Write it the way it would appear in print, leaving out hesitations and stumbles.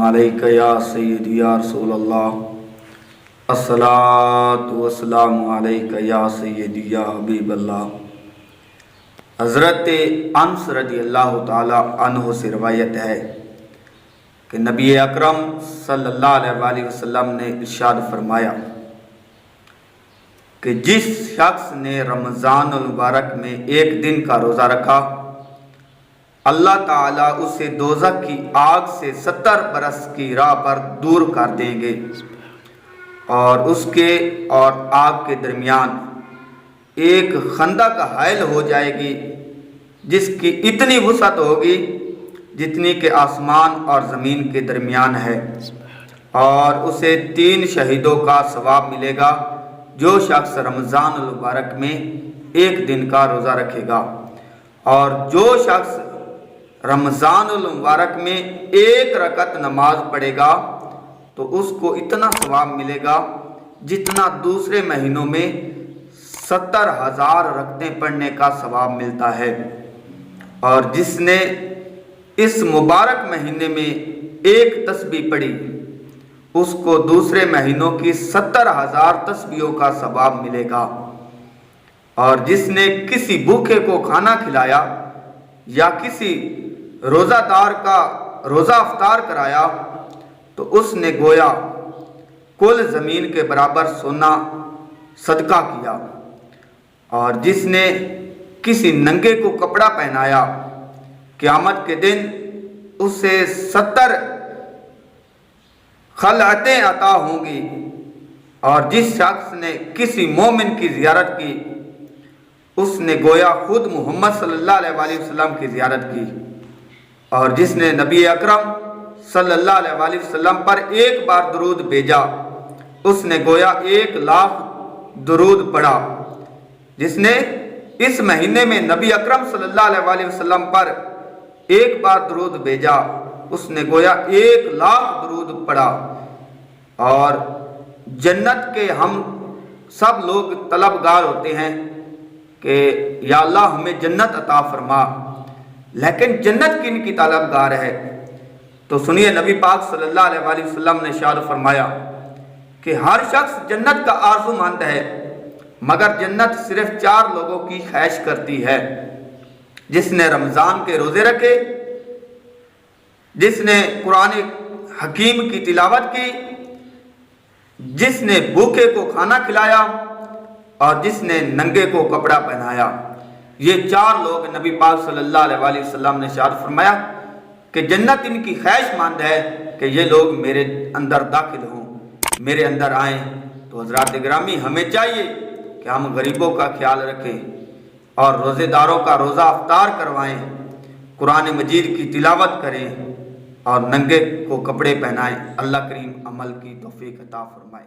अलैका या सय्यदी या रसूल अल्लाह अस्सलातु वस्सलामु अलैका या सय्यदी या हबीब अल्लाह। हज़रत अनस रज़ी अल्लाह ताला अन्हु से रवायत है कि नबी अकरम सल्लल्लाहु अलैहि वसल्लम ने इरशाद फरमाया कि जिस शख्स ने रमज़ान मुबारक में एक दिन का रोज़ा रखा, अल्लाह ताला उसे दोज़ख की आग से 70 बरस की राह पर दूर कर देंगे और उसके और आग के दरमियान एक खंदक हायल हो जाएगी जिसकी इतनी वुसअत होगी जितनी कि आसमान और ज़मीन के दरमियान है, और उसे 3 शहीदों का सवाब मिलेगा जो शख्स रमज़ान मुबारक में एक दिन का रोज़ा रखेगा। और जो शख्स रमज़ान मुबारक में एक रकत नमाज पढ़ेगा तो उसको इतना सवाब मिलेगा जितना दूसरे महीनों में 70,000 रकतें पढ़ने का सवाब मिलता है। और जिसने इस मुबारक महीने में एक तस्बीह पढ़ी उसको दूसरे महीनों की 70,000 तस्बीहों का सवाब मिलेगा। और जिसने किसी भूखे को खाना खिलाया या किसी रोज़ादार का रोज़ा अफ्तार कराया तो उसने गोया कुल ज़मीन के बराबर सोना सदका किया। और जिसने किसी नंगे को कपड़ा पहनाया, क़यामत के दिन उसे 70 खलअतें अता होंगी। और जिस शख्स ने किसी मोमिन की ज़ियारत की उसने गोया खुद मोहम्मद सल्लल्लाहु अलैहि वसल्लम की ज़ियारत की। और जिसने नबी अकरम सल्लल्लाहु अलैहि वसल्लम पर एक बार दुरूद भेजा उसने गोया 1,00,000 दुरूद पढ़ा। जिसने इस महीने में नबी अकरम सल्लल्लाहु अलैहि वसल्लम पर एक बार दुरूद भेजा उसने गोया 1,00,000 दुरूद पढ़ा। और जन्नत के हम सब लोग तलबगार होते हैं कि या अल्लाह हमें जन्नत अता फरमा, लेकिन जन्नत किन की तलबगार है? तो सुनिए, नबी पाक सल्लल्लाहु अलैहि वसल्लम ने इरशाद फरमाया कि हर शख्स जन्नत का आरज़ूमंद है, मगर जन्नत सिर्फ 4 लोगों की ख्वाहिश करती है। जिसने रमज़ान के रोज़े रखे, जिसने कुरान हकीम की तिलावत की, जिसने भूखे को खाना खिलाया और जिसने नंगे को कपड़ा पहनाया। ये 4 लोग नबी पाक सल्लल्लाहु अलैहि वसल्लम ने इरशाद फरमाया कि जन्नत इनकी ख्वाहिशमंद है कि ये लोग मेरे अंदर दाखिल हों, मेरे अंदर आएँ। तो हज़रात गिरामी, हमें चाहिए कि हम गरीबों का ख्याल रखें और रोज़ेदारों का रोज़ा अफ्तार करवाएं, कुरान मजीद की तिलावत करें और नंगे को कपड़े पहनाएं। अल्लाह करीम अमल की तौफीक अता फरमाए।